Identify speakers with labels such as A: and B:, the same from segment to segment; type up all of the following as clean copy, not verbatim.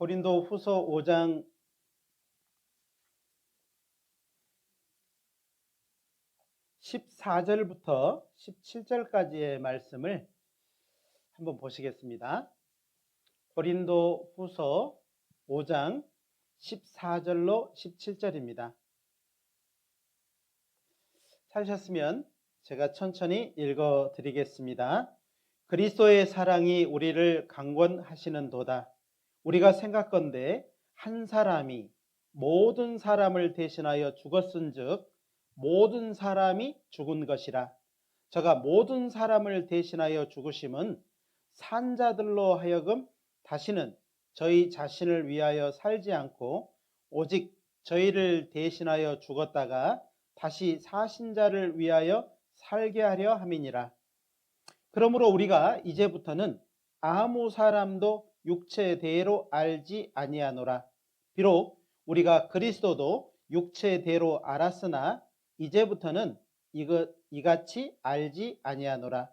A: 고린도 후서 5장 14절부터 17절까지의 말씀을 한번 보시겠습니다. 고린도 후서 5장 14절로 17절입니다. 찾으셨으면 제가 천천히 읽어 드리겠습니다. 그리스도의 사랑이 우리를 강권하시는도다. 우리가 생각건대 한 사람이 모든 사람을 대신하여 죽었은즉 모든 사람이 죽은 것이라. 저가 모든 사람을 대신하여 죽으심은 산자들로 하여금 다시는 저희 자신을 위하여 살지 않고 오직 저희를 대신하여 죽었다가 다시 사신 자를 위하여 살게 하려 함이니라. 그러므로 우리가 이제부터는 아무 사람도 육체대로 알지 아니하노라. 비록 우리가 그리스도도 육체대로 알았으나 이제부터는 이같이 알지 아니하노라.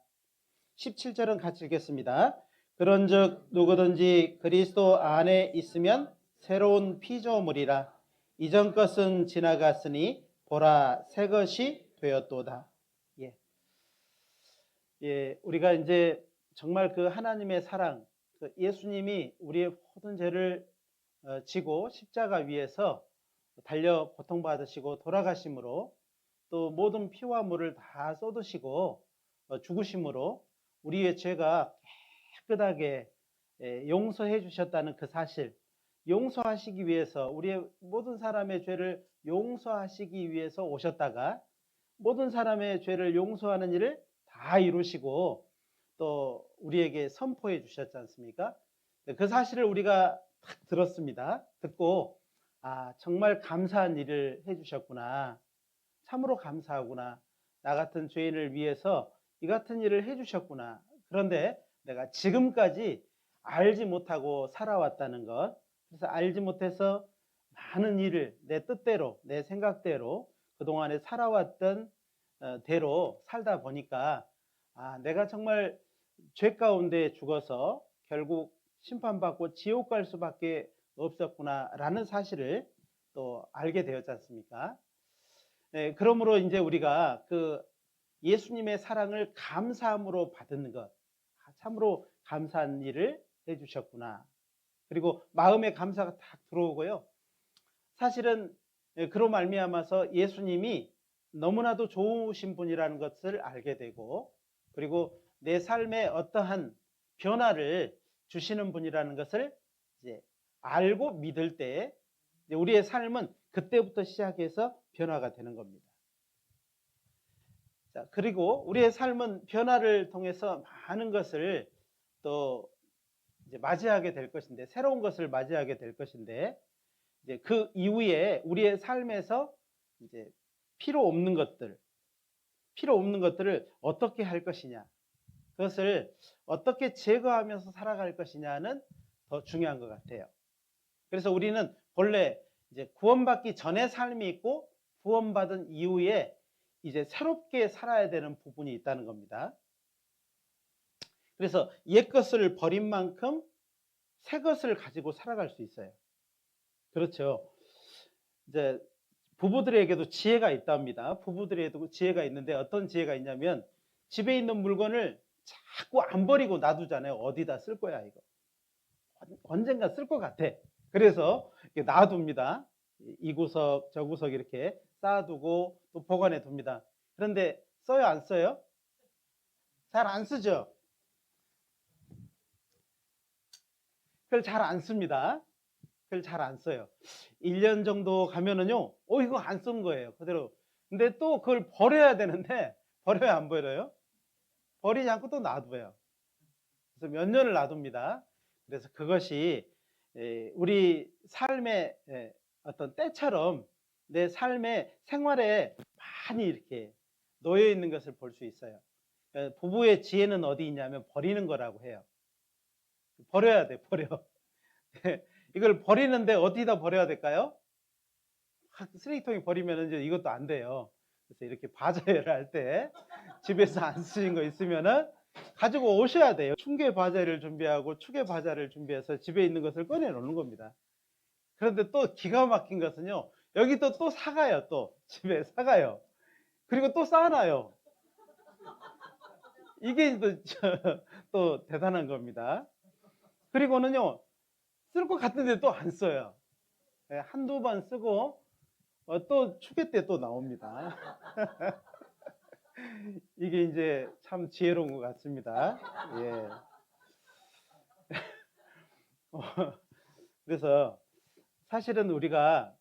A: 17절은 같이 읽겠습니다. 그런즉 누구든지 그리스도 안에 있으면 새로운 피조물이라. 이전 것은 지나갔으니 보라 새 것이 되었도다. 우리가 이제 정말 그 하나님의 사랑, 그 예수님이 우리의 모든 죄를 지고 십자가 위에서 달려 고통받으시고 돌아가심으로 또 모든 피와 물을 다 쏟으시고 죽으심으로 우리의 죄가 깨끗하게 용서해 주셨다는 그 사실, 용서하시기 위해서 우리의 모든 사람의 죄를 용서하시기 위해서 오셨다가 모든 사람의 죄를 용서하는 일을 다 이루시고 또 우리에게 선포해 주셨지 않습니까? 그 사실을 우리가 딱 들었습니다. 듣고 정말 감사한 일을 해주셨구나. 참으로 감사하구나. 나 같은 죄인을 위해서 이 같은 일을 해주셨구나. 그런데 내가 지금까지 알지 못하고 살아왔다는 것, 그래서 알지 못해서 많은 일을 내 뜻대로 내 생각대로 그동안에 살아왔던 대로 살다 보니까 내가 정말 죄 가운데 죽어서 결국 심판받고 지옥 갈 수밖에 없었구나 라는 사실을 또 알게 되었지 않습니까? 네, 그러므로 이제 우리가 그 예수님의 사랑을 감사함으로 받는 것, 참으로 감사한 일을 해주셨구나. 그리고 마음의 감사가 딱 들어오고요. 사실은 그로 말미암아서 예수님이 너무나도 좋으신 분이라는 것을 알게 되고, 그리고 내 삶에 어떠한 변화를 주시는 분이라는 것을 이제 알고 믿을 때 우리의 삶은 그때부터 시작해서 변화가 되는 겁니다. 자, 그리고 우리의 삶은 변화를 통해서 많은 것을 또 이제 맞이하게 될 것인데, 새로운 것을 맞이하게 될 것인데, 이제 그 이후에 우리의 삶에서 이제 필요 없는 것들을 어떻게 할 것이냐, 그것을 어떻게 제거하면서 살아갈 것이냐는 더 중요한 것 같아요. 그래서 우리는 본래 이제 구원받기 전의 삶이 있고 구원받은 이후에 이제 새롭게 살아야 되는 부분이 있다는 겁니다. 그래서 옛 것을 버린 만큼 새 것을 가지고 살아갈 수 있어요. 그렇죠. 이제 부부들에게도 지혜가 있답니다. 부부들에게도 지혜가 있는데 어떤 지혜가 있냐면 집에 있는 물건을 자꾸 안 버리고 놔두잖아요. 어디다 쓸 거야 이거. 언젠가 쓸 것 같아. 그래서 이렇게 놔둡니다. 이 구석 저 구석 이렇게 쌓아두고 또 보관해 둡니다. 그런데 써요 안 써요? 잘 안 쓰죠. 그걸 잘 안 씁니다. 그걸 잘 안 써요. 1년 정도 가면은요, 이거 안 쓴 거예요. 그대로. 근데 또 그걸 버려야 되는데, 버려야 안 버려요? 버리지 않고 또 놔둬요. 그래서 몇 년을 놔둡니다. 그래서 그것이 우리 삶의 어떤 때처럼 내 삶의 생활에 많이 이렇게 놓여 있는 것을 볼 수 있어요. 부부의 지혜는 어디 있냐면 버리는 거라고 해요. 버려야 돼, 버려. 이걸 버리는데 어디다 버려야 될까요? 쓰레기통에 버리면 이제 이것도 안 돼요. 그래서 이렇게 바자회를 할 때 집에서 안 쓰신 거 있으면은 가지고 오셔야 돼요. 충계 과자를 준비하고 축의 과자를 준비해서 집에 있는 것을 꺼내 놓는 겁니다. 그런데 또 기가 막힌 것은요, 여기도 또 사가요. 또 집에 사가요. 그리고 또 싸놔요. 이게 또 대단한 겁니다. 그리고는요, 쓸 것 같은데 또 안 써요. 예, 한두 번 쓰고 또 추계 때 또 나옵니다. 이게 이제 참 지혜로운 것 같습니다. 예. 그래서 사실은 우리가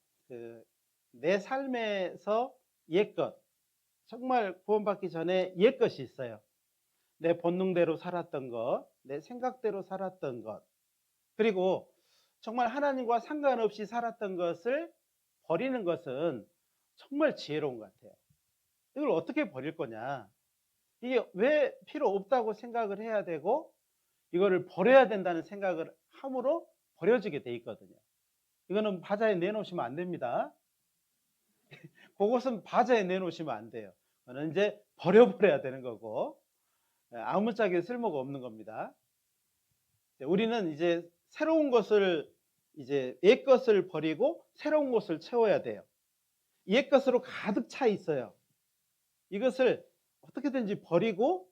A: 내 삶에서 옛것, 정말 구원받기 전에 옛것이 있어요. 내 본능대로 살았던 것, 내 생각대로 살았던 것, 그리고 정말 하나님과 상관없이 살았던 것을 버리는 것은 정말 지혜로운 것 같아요. 이걸 어떻게 버릴 거냐? 이게 왜 필요 없다고 생각을 해야 되고 이거를 버려야 된다는 생각을 함으로 버려지게 돼 있거든요. 이거는 바자에 내놓으시면 안 됩니다. 그것은 바자에 내놓으시면 안 돼요. 그거는 이제 버려버려야 되는 거고 아무짝에 쓸모가 없는 겁니다. 우리는 이제 새로운 것을 이제 옛 것을 버리고 새로운 것을 채워야 돼요. 옛 것으로 가득 차 있어요. 이것을 어떻게든지 버리고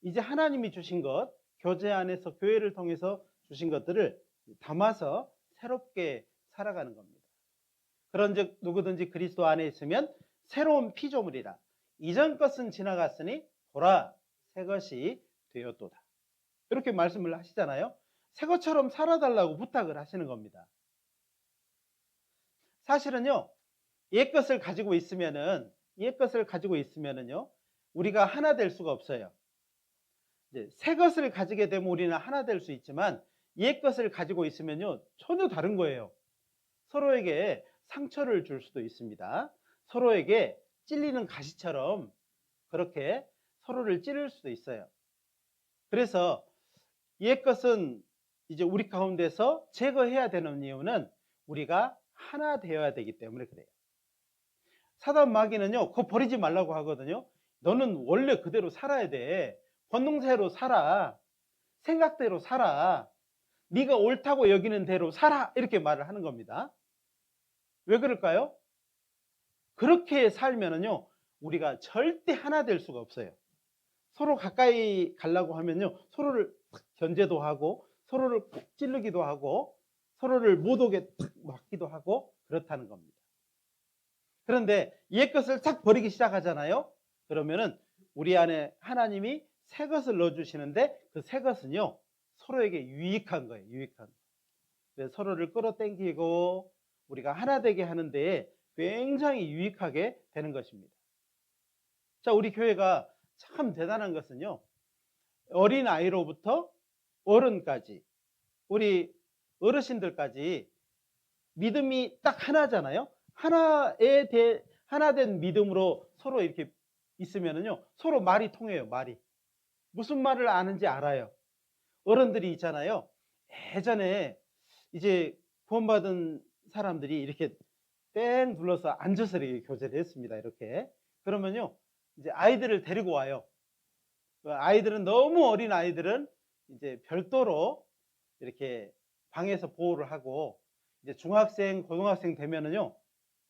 A: 이제 하나님이 주신 것, 교제 안에서 교회를 통해서 주신 것들을 담아서 새롭게 살아가는 겁니다. 그런즉 누구든지 그리스도 안에 있으면 새로운 피조물이라. 이전 것은 지나갔으니 보라 새 것이 되었도다. 이렇게 말씀을 하시잖아요. 새 것처럼 살아달라고 부탁을 하시는 겁니다. 사실은요, 옛 것을 가지고 있으면은요, 우리가 하나 될 수가 없어요. 이제 새 것을 가지게 되면 우리는 하나 될 수 있지만 옛 것을 가지고 있으면요, 전혀 다른 거예요. 서로에게 상처를 줄 수도 있습니다. 서로에게 찔리는 가시처럼 그렇게 서로를 찌를 수도 있어요. 그래서 옛 것은 이제 우리 가운데서 제거해야 되는 이유는 우리가 하나 되어야 되기 때문에 그래요. 사단 마귀는요, 그거 버리지 말라고 하거든요. 너는 원래 그대로 살아야 돼. 본능대로 살아. 생각대로 살아. 네가 옳다고 여기는 대로 살아. 이렇게 말을 하는 겁니다. 왜 그럴까요? 그렇게 살면은요, 우리가 절대 하나 될 수가 없어요. 서로 가까이 가려고 하면요, 서로를 견제도 하고, 서로를 푹 찌르기도 하고, 서로를 못 오게 탁 막기도 하고, 그렇다는 겁니다. 그런데 옛 것을 싹 버리기 시작하잖아요. 그러면은 우리 안에 하나님이 새 것을 넣어주시는데 그 새 것은요, 서로에게 유익한 거예요. 유익한. 그래서 서로를 끌어당기고 우리가 하나 되게 하는데 굉장히 유익하게 되는 것입니다. 자, 우리 교회가 참 대단한 것은요, 어린 아이로부터 어른까지, 우리 어르신들까지 믿음이 딱 하나잖아요. 하나 된 믿음으로 서로 이렇게 있으면은요, 서로 말이 통해요. 말이 무슨 말을 아는지 알아요. 어른들이 있잖아요. 예전에 이제 구원받은 사람들이 이렇게 땡 둘러서 앉아서 이렇게 교제를 했습니다. 이렇게. 그러면요, 이제 아이들을 데리고 와요. 아이들은 너무 어린 아이들은 이제 별도로 이렇게 방에서 보호를 하고, 이제 중학생, 고등학생 되면은요,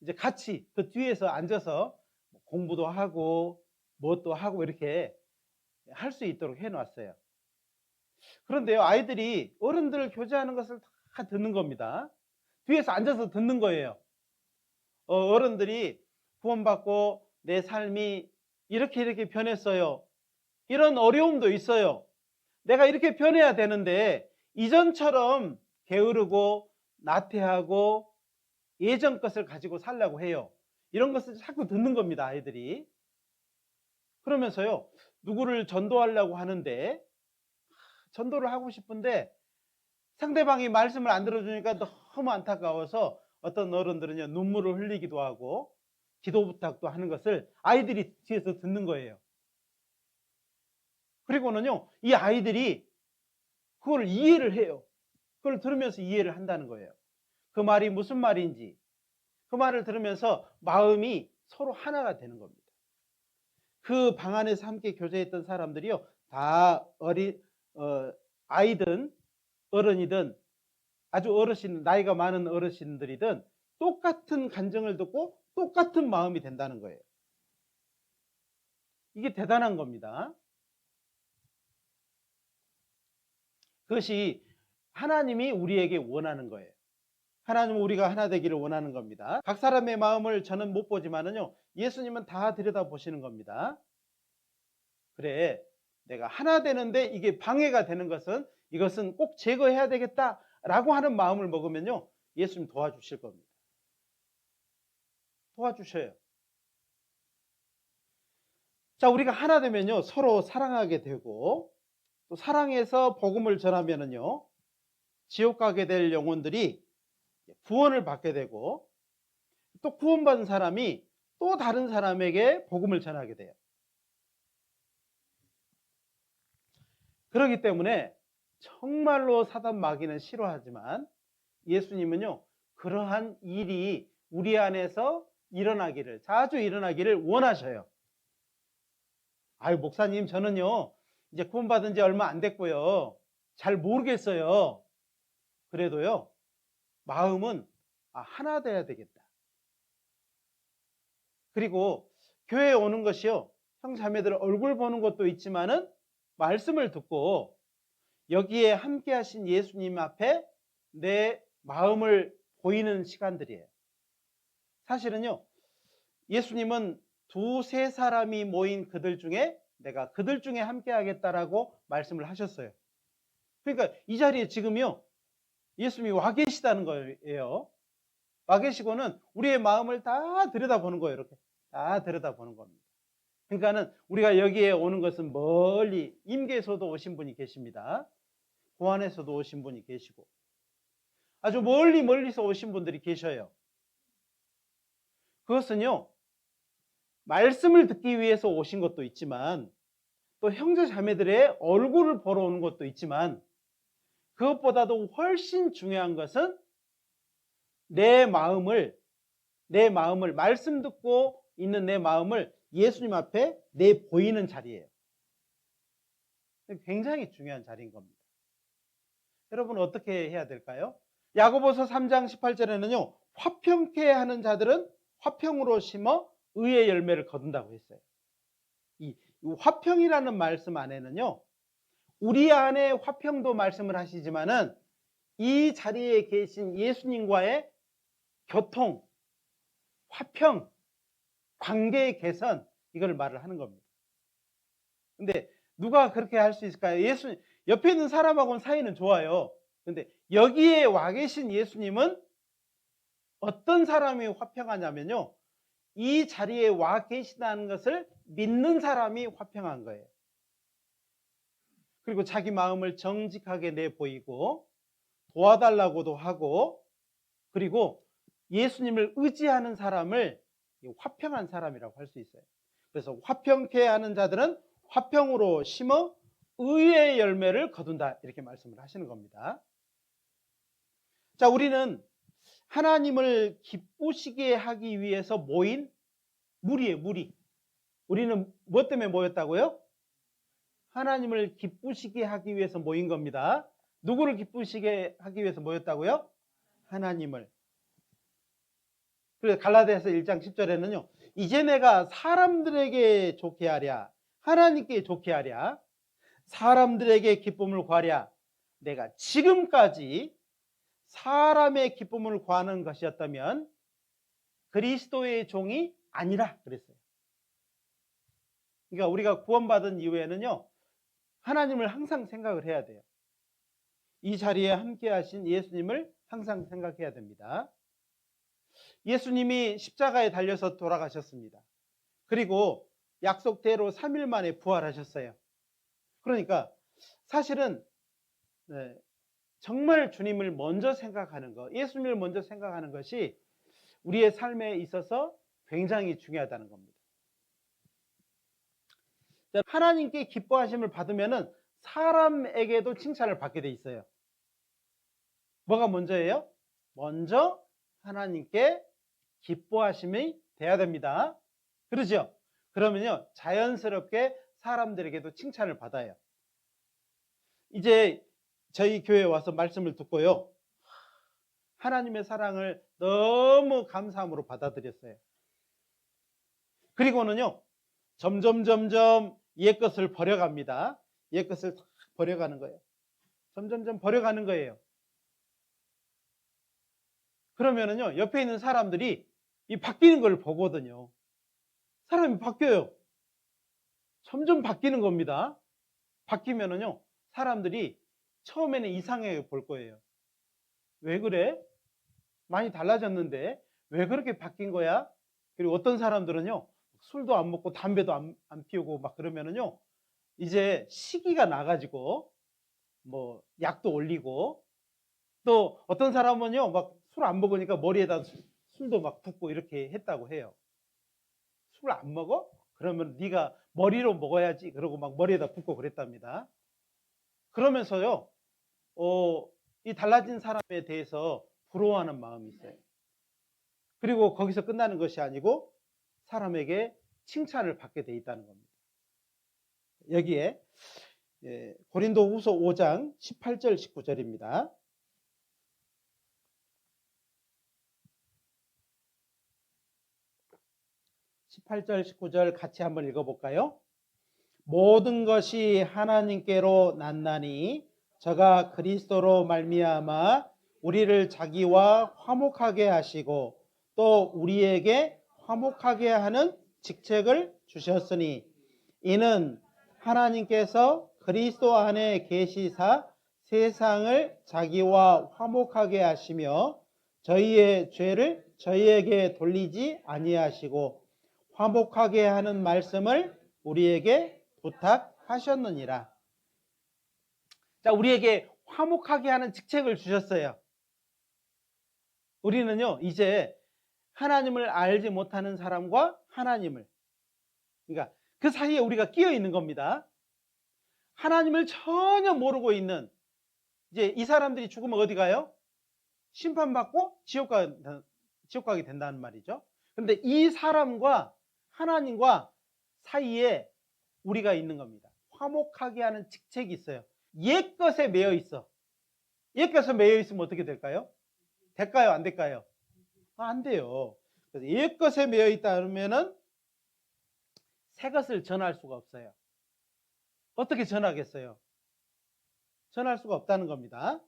A: 이제 같이 그 뒤에서 앉아서 공부도 하고 뭣도 하고 이렇게 할 수 있도록 해놨어요. 그런데요, 아이들이 어른들 교제하는 것을 다 듣는 겁니다. 뒤에서 앉아서 듣는 거예요. 어른들이 구원받고 내 삶이 이렇게 변했어요. 이런 어려움도 있어요. 내가 이렇게 변해야 되는데 이전처럼 게으르고 나태하고 예전 것을 가지고 살려고 해요. 이런 것을 자꾸 듣는 겁니다, 아이들이. 그러면서요, 누구를 전도하려고 하는데 전도를 하고 싶은데 상대방이 말씀을 안 들어주니까 너무 안타까워서 어떤 어른들은요, 눈물을 흘리기도 하고 기도 부탁도 하는 것을 아이들이 뒤에서 듣는 거예요. 그리고는요, 이 아이들이 그걸 이해를 해요. 그걸 들으면서 이해를 한다는 거예요. 그 말이 무슨 말인지, 그 말을 들으면서 마음이 서로 하나가 되는 겁니다. 그 방 안에서 함께 교제했던 사람들이요, 다 아이든 어른이든 아주 어르신, 나이가 많은 어르신들이든 똑같은 간증을 듣고 똑같은 마음이 된다는 거예요. 이게 대단한 겁니다. 그것이 하나님이 우리에게 원하는 거예요. 하나님은 우리가 하나 되기를 원하는 겁니다. 각 사람의 마음을 저는 못 보지만은요, 예수님은 다 들여다보시는 겁니다. 그래, 내가 하나 되는데 이게 방해가 되는 것은, 이것은 꼭 제거해야 되겠다라고 하는 마음을 먹으면요, 예수님 도와주실 겁니다. 도와주셔요. 자, 우리가 하나 되면요, 서로 사랑하게 되고, 또 사랑해서 복음을 전하면은요, 지옥 가게 될 영혼들이 구원을 받게 되고, 또 구원받은 사람이 또 다른 사람에게 복음을 전하게 돼요. 그렇기 때문에 정말로 사단 마귀는 싫어하지만 예수님은요, 그러한 일이 우리 안에서 일어나기를, 자주 일어나기를 원하셔요. 아유, 목사님, 저는요, 이제 구원받은 지 얼마 안 됐고요, 잘 모르겠어요. 그래도요, 마음은 하나 돼야 되겠다. 그리고 교회에 오는 것이요, 형제자매들 얼굴 보는 것도 있지만은 말씀을 듣고 여기에 함께 하신 예수님 앞에 내 마음을 보이는 시간들이에요. 사실은요, 예수님은 두세 사람이 모인 그들 중에 내가 그들 중에 함께 하겠다라고 말씀을 하셨어요. 그러니까 이 자리에 지금요, 예수님이 와 계시다는 거예요. 와 계시고는 우리의 마음을 다 들여다보는 거예요. 이렇게 다 들여다보는 겁니다. 그러니까는 우리가 여기에 오는 것은 멀리 임계에서도 오신 분이 계십니다. 고안에서도 오신 분이 계시고 아주 멀리서 오신 분들이 계셔요. 그것은요, 말씀을 듣기 위해서 오신 것도 있지만 또 형제 자매들의 얼굴을 보러 오는 것도 있지만 그것보다도 훨씬 중요한 것은 내 마음을 말씀 듣고 있는 내 마음을 예수님 앞에 내보이는 자리예요. 굉장히 중요한 자리인 겁니다. 여러분 어떻게 해야 될까요? 야고보서 3장 18절에는요, 화평케 하는 자들은 화평으로 심어 의의 열매를 거둔다고 했어요. 이 화평이라는 말씀 안에는요, 우리 안에 화평도 말씀을 하시지만은 이 자리에 계신 예수님과의 교통, 화평, 관계의 개선, 이걸 말을 하는 겁니다. 근데 누가 그렇게 할 수 있을까요? 예수님, 옆에 있는 사람하고는 사이는 좋아요. 근데 여기에 와 계신 예수님은 어떤 사람이 화평하냐면요, 이 자리에 와 계시다는 것을 믿는 사람이 화평한 거예요. 그리고 자기 마음을 정직하게 내보이고 도와달라고도 하고, 그리고 예수님을 의지하는 사람을 화평한 사람이라고 할 수 있어요. 그래서 화평케 하는 자들은 화평으로 심어 의의 열매를 거둔다, 이렇게 말씀을 하시는 겁니다. 자, 우리는 하나님을 기쁘시게 하기 위해서 모인 무리예요, 무리. 우리는 무엇 때문에 모였다고요? 하나님을 기쁘시게 하기 위해서 모인 겁니다. 누구를 기쁘시게 하기 위해서 모였다고요? 하나님을. 그래서 갈라디아서 1장 10절에는요, 이제 내가 사람들에게 좋게 하랴, 하나님께 좋게 하랴, 사람들에게 기쁨을 구하랴, 내가 지금까지 사람의 기쁨을 구하는 것이었다면 그리스도의 종이 아니라 그랬어요. 그러니까 우리가 구원받은 이후에는요, 하나님을 항상 생각을 해야 돼요. 이 자리에 함께 하신 예수님을 항상 생각해야 됩니다. 예수님이 십자가에 달려서 돌아가셨습니다. 그리고 약속대로 3일 만에 부활하셨어요. 그러니까 사실은 정말 주님을 먼저 생각하는 것, 예수님을 먼저 생각하는 것이 우리의 삶에 있어서 굉장히 중요하다는 겁니다. 하나님께 기뻐하심을 받으면 사람에게도 칭찬을 받게 돼 있어요. 뭐가 먼저예요? 먼저 하나님께 기뻐하심이 돼야 됩니다. 그러죠? 그러면요, 자연스럽게 사람들에게도 칭찬을 받아요. 이제 저희 교회에 와서 말씀을 듣고요, 하나님의 사랑을 너무 감사함으로 받아들였어요. 그리고는요, 점점 옛것을 버려갑니다. 옛것을 버려가는 거예요. 점점 버려가는 거예요. 그러면은요, 옆에 있는 사람들이 이 바뀌는 걸 보거든요. 사람이 바뀌어요. 점점 바뀌는 겁니다. 바뀌면은요, 사람들이 처음에는 이상하게 볼 거예요. 왜 그래? 많이 달라졌는데 왜 그렇게 바뀐 거야? 그리고 어떤 사람들은요, 술도 안 먹고 담배도 안 피우고 막 그러면은요, 이제 시기가 나가지고 뭐 약도 올리고, 또 어떤 사람은요, 막 술 안 먹으니까 머리에다 술도 막 붓고 이렇게 했다고 해요. 술 안 먹어? 그러면 네가 머리로 먹어야지. 그러고 막 머리에다 붓고 그랬답니다. 그러면서요, 이 달라진 사람에 대해서 부러워하는 마음이 있어요. 그리고 거기서 끝나는 것이 아니고 사람에게 칭찬을 받게 돼 있다는 겁니다. 여기에 고린도후서 5장 18절 19절입니다. 18절 19절 같이 한번 읽어볼까요? 모든 것이 하나님께로 났나니 저가 그리스도로 말미암아 우리를 자기와 화목하게 하시고 또 우리에게 화목하게 하는 직책을 주셨으니 이는 하나님께서 그리스도 안에 계시사 세상을 자기와 화목하게 하시며 저희의 죄를 저희에게 돌리지 아니하시고 화목하게 하는 말씀을 우리에게 부탁하셨느니라. 자, 우리에게 화목하게 하는 직책을 주셨어요. 우리는요, 이제 하나님을 알지 못하는 사람과 하나님을, 그러니까 그 사이에 우리가 끼어 있는 겁니다. 하나님을 전혀 모르고 있는, 이제 이 사람들이 죽으면 어디 가요? 심판받고 지옥 가게 된다는 말이죠. 그런데 이 사람과 하나님과 사이에 우리가 있는 겁니다. 화목하게 하는 직책이 있어요. 옛것에 매여 있어. 옛것에 매여 있으면 어떻게 될까요? 될까요? 안 될까요? 안 돼요. 그래서 옛것에 매여 있다 그러면은 새 것을 전할 수가 없어요. 어떻게 전하겠어요? 전할 수가 없다는 겁니다.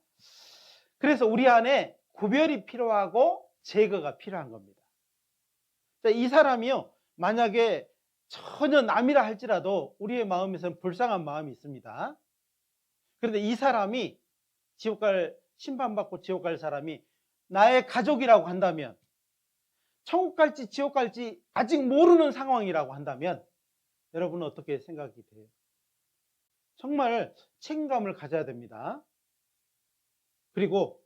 A: 그래서 우리 안에 구별이 필요하고 제거가 필요한 겁니다. 이 사람이요, 만약에 전혀 남이라 할지라도 우리의 마음에서는 불쌍한 마음이 있습니다. 그런데 이 사람이 심판받고 지옥 갈 사람이 나의 가족이라고 한다면, 천국 갈지 지옥 갈지 아직 모르는 상황이라고 한다면 여러분은 어떻게 생각이 돼요? 정말 책임감을 가져야 됩니다. 그리고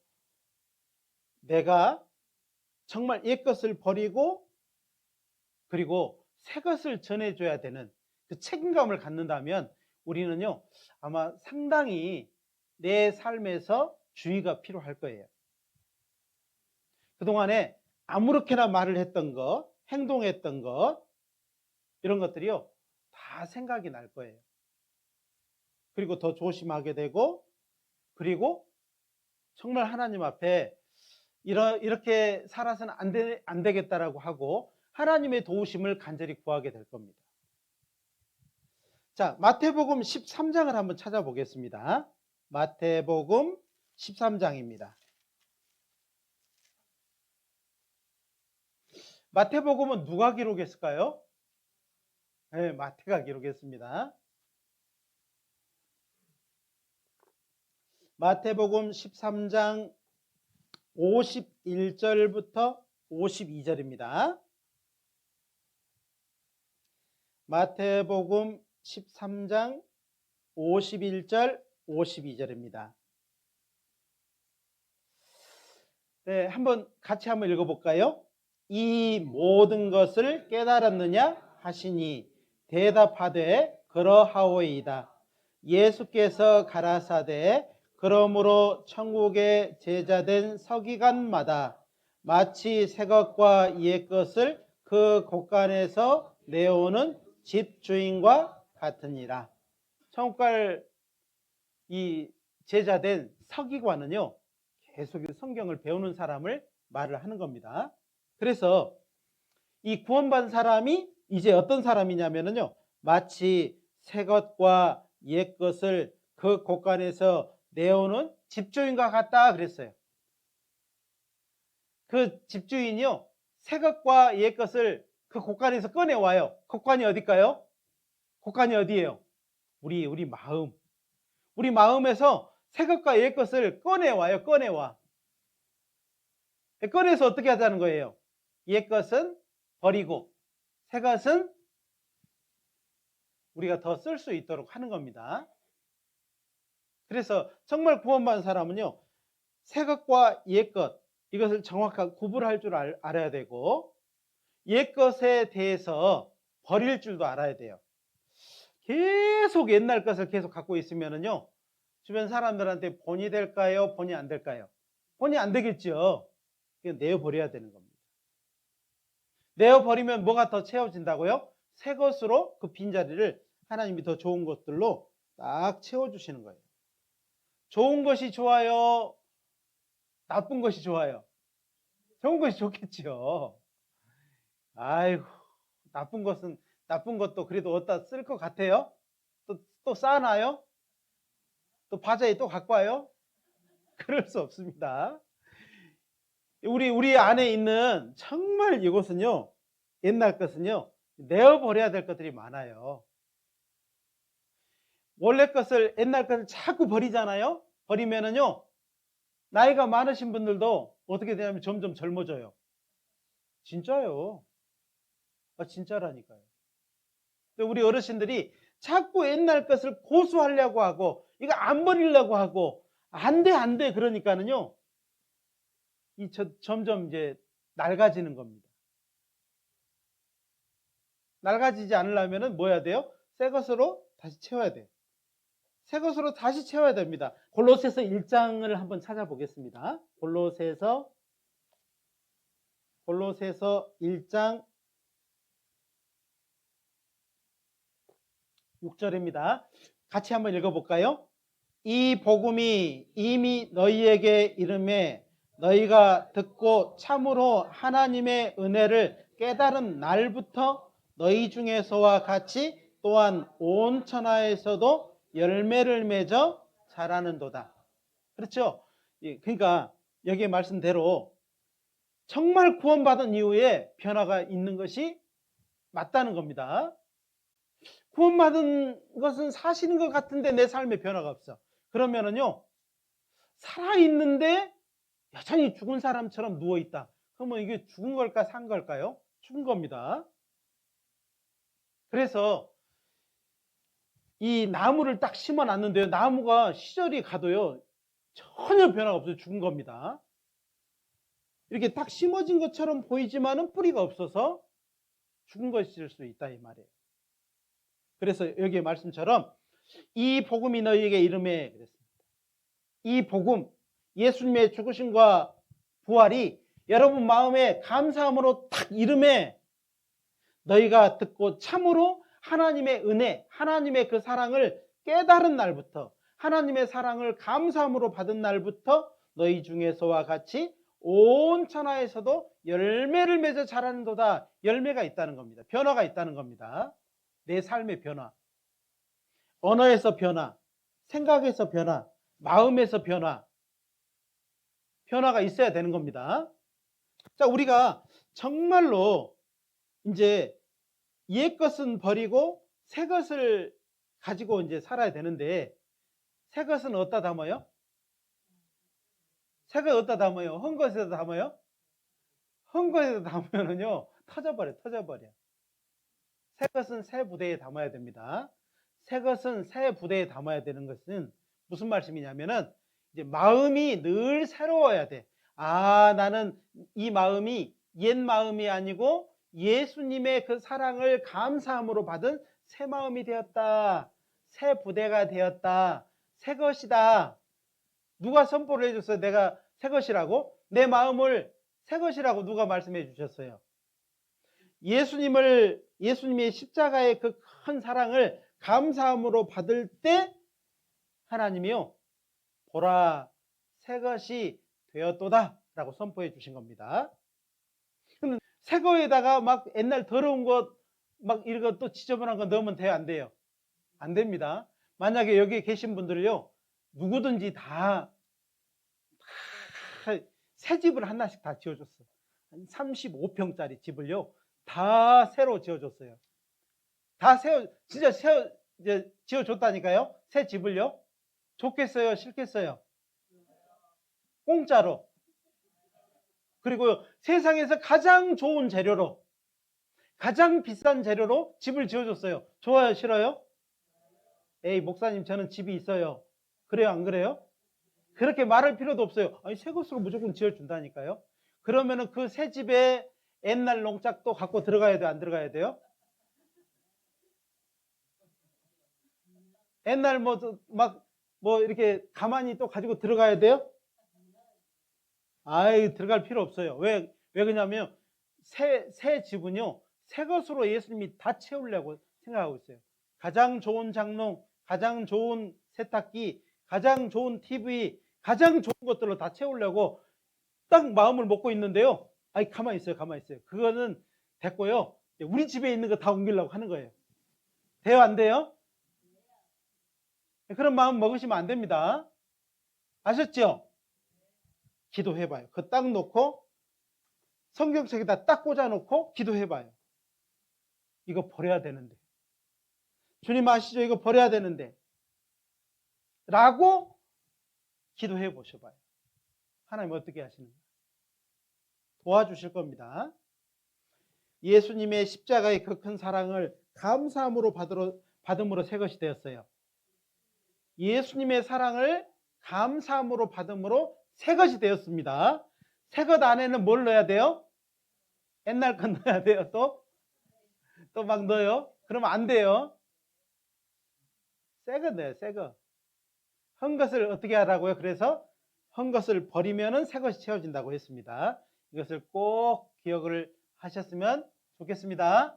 A: 내가 정말 옛것을 버리고 그리고 새 것을 전해줘야 되는 그 책임감을 갖는다면 우리는요, 아마 상당히 내 삶에서 주의가 필요할 거예요. 그동안에 아무렇게나 말을 했던 것, 행동했던 것, 이런 것들이요, 다 생각이 날 거예요. 그리고 더 조심하게 되고, 그리고 정말 하나님 앞에 이렇게 살아서는 안 되겠다라고 하고 하나님의 도우심을 간절히 구하게 될 겁니다. 자, 마태복음 13장을 한번 찾아보겠습니다. 마태복음 13장입니다. 마태복음은 누가 기록했을까요? 네, 마태가 기록했습니다. 마태복음 13장 51절부터 52절입니다. 마태복음 13장 51절 52절입니다. 네, 같이 한번 읽어볼까요? 이 모든 것을 깨달았느냐 하시니 대답하되 그러하오이다. 예수께서 가라사대 그러므로 천국의 제자된 서기관마다 마치 새 것과 옛 것을 그 곳간에서 내오는 집주인과 같으니라. 천국 갈 이 제자된 서기관은요, 계속 성경을 배우는 사람을 말을 하는 겁니다. 그래서 이 구원받은 사람이 이제 어떤 사람이냐면요, 마치 새 것과 옛 것을 그 곳간에서 내오는 집주인과 같다 그랬어요. 그 집주인이요, 새 것과 옛 것을 그 곳간에서 꺼내와요. 곳간이 어딜까요? 곳간이 어디예요? 우리 마음. 우리 마음에서 새 것과 옛 것을 꺼내와요. 꺼내와. 꺼내서 어떻게 하자는 거예요? 옛 것은 버리고 새 것은 우리가 더 쓸 수 있도록 하는 겁니다. 그래서 정말 구원받은 사람은요, 새 것과 옛 것, 이것을 정확하게 구분할 줄 알아야 되고, 옛 것에 대해서 버릴 줄도 알아야 돼요. 계속 옛날 것을 계속 갖고 있으면요, 주변 사람들한테 본이 될까요? 본이 안 될까요? 본이 안 되겠죠. 내어버려야 되는 겁니다. 내어버리면 뭐가 더 채워진다고요? 새 것으로 그 빈자리를 하나님이 더 좋은 것들로 딱 채워주시는 거예요. 좋은 것이 좋아요? 나쁜 것이 좋아요? 좋은 것이 좋겠죠. 아이고, 나쁜 것도 그래도 어디다 쓸 것 같아요? 또 쌓아놔요? 또 바자에 또 갖고 와요? 그럴 수 없습니다. 우리 안에 있는 정말 이것은요, 옛날 것은요, 내어버려야 될 것들이 많아요. 원래 것을, 옛날 것을 자꾸 버리잖아요? 버리면은요, 나이가 많으신 분들도 어떻게 되냐면 점점 젊어져요. 진짜요. 진짜라니까요. 우리 어르신들이 자꾸 옛날 것을 고수하려고 하고, 이거 안 버리려고 하고, 안 돼, 그러니까는요, 점점 이제 낡아지는 겁니다. 낡아지지 않으려면은 뭐 해야 돼요? 새 것으로 다시 채워야 돼요. 새 것으로 다시 채워야 됩니다. 골로새서 1장을 한번 찾아보겠습니다. 골로새서 1장 6절입니다. 같이 한번 읽어볼까요? 이 복음이 이미 너희에게 이름에 너희가 듣고 참으로 하나님의 은혜를 깨달은 날부터 너희 중에서와 같이 또한 온 천하에서도 열매를 맺어 자라는도다. 그렇죠? 그러니까 여기에 말씀대로 정말 구원받은 이후에 변화가 있는 것이 맞다는 겁니다. 구원받은 것은 사실인 것 같은데 내 삶에 변화가 없어. 그러면은요, 살아있는데 여전히 죽은 사람처럼 누워있다. 그러면 이게 죽은 걸까, 산 걸까요? 죽은 겁니다. 그래서 이 나무를 딱 심어 놨는데요, 나무가 시절이 가도요, 전혀 변화가 없어요. 죽은 겁니다. 이렇게 딱 심어진 것처럼 보이지만은 뿌리가 없어서 죽은 것일 수 있다, 이 말이에요. 그래서 여기에 말씀처럼 이 복음이 너희에게 이름에 그랬습니다. 이 복음, 예수님의 죽으심과 부활이 여러분 마음에 감사함으로 딱 이름에 너희가 듣고 참으로 하나님의 은혜, 하나님의 그 사랑을 깨달은 날부터, 하나님의 사랑을 감사함으로 받은 날부터 너희 중에서와 같이 온 천하에서도 열매를 맺어 자라는도다. 열매가 있다는 겁니다. 변화가 있다는 겁니다. 내 삶의 변화, 언어에서 변화, 생각에서 변화, 마음에서 변화가 있어야 되는 겁니다. 자, 우리가 정말로 이제 옛 것은 버리고 새 것을 가지고 이제 살아야 되는데, 새 것은 어디다 담아요? 새 것 어디다 담아요? 헌 것에다 담아요? 헌 것에다 담으면은요, 터져버려. 새 것은 새 부대에 담아야 됩니다. 새 것은 새 부대에 담아야 되는 것은 무슨 말씀이냐면은, 이제 마음이 늘 새로워야 돼. 나는 이 마음이 옛 마음이 아니고 예수님의 그 사랑을 감사함으로 받은 새 마음이 되었다. 새 부대가 되었다. 새 것이다. 누가 선포를 해줬어요? 내가 새 것이라고? 내 마음을 새 것이라고 누가 말씀해 주셨어요? 예수님의 십자가의 그 큰 사랑을 감사함으로 받을 때 하나님이요, 보라, 새 것이 되었도다 라고 선포해 주신 겁니다. 새 거에다가 막 옛날 더러운 것, 막 이런 것 또 지저분한 거 넣으면 돼요, 안 돼요? 안 됩니다. 만약에 여기 계신 분들을요, 누구든지 다 새 집을 하나씩 다 지어줬어. 한 35평짜리 집을요, 다 새로 지어줬어요. 다 진짜 이제 지어줬다니까요? 새 집을요? 좋겠어요? 싫겠어요? 공짜로. 그리고 세상에서 가장 좋은 재료로, 가장 비싼 재료로 집을 지어줬어요. 좋아요? 싫어요? 에이, 목사님, 저는 집이 있어요. 그래요? 안 그래요? 그렇게 말할 필요도 없어요. 아니, 새 것으로 무조건 지어준다니까요. 그러면은 그 새 집에 옛날 농작도 갖고 들어가야 돼요? 안 들어가야 돼요? 옛날 이렇게 가만히 또 가지고 들어가야 돼요? 아이, 들어갈 필요 없어요. 왜 그러냐면, 새 집은요, 새 것으로 예수님이 다 채우려고 생각하고 있어요. 가장 좋은 장롱, 가장 좋은 세탁기, 가장 좋은 TV, 가장 좋은 것들로 다 채우려고 딱 마음을 먹고 있는데요. 아이, 가만히 있어요. 그거는 됐고요. 우리 집에 있는 거 다 옮기려고 하는 거예요. 돼요? 안 돼요? 그런 마음 먹으시면 안 됩니다. 아셨죠? 기도해봐요. 그거 딱 놓고 성경책에다 딱 꽂아놓고 기도해봐요. 이거 버려야 되는데. 주님 아시죠? 이거 버려야 되는데. 라고 기도해 보셔봐요. 하나님 어떻게 하시는가? 도와주실 겁니다. 예수님의 십자가의 그 큰 사랑을 감사함으로 받음으로 새 것이 되었어요. 예수님의 사랑을 감사함으로 받음으로 새 것이 되었습니다. 새 것 안에는 뭘 넣어야 돼요? 옛날 것 넣어야 돼요. 또 막 넣어요? 그러면 안 돼요. 새 것 넣어요. 새 것. 한 것을 어떻게 하라고요? 그래서 한 것을 버리면은 새 것이 채워진다고 했습니다. 이것을 꼭 기억을 하셨으면 좋겠습니다.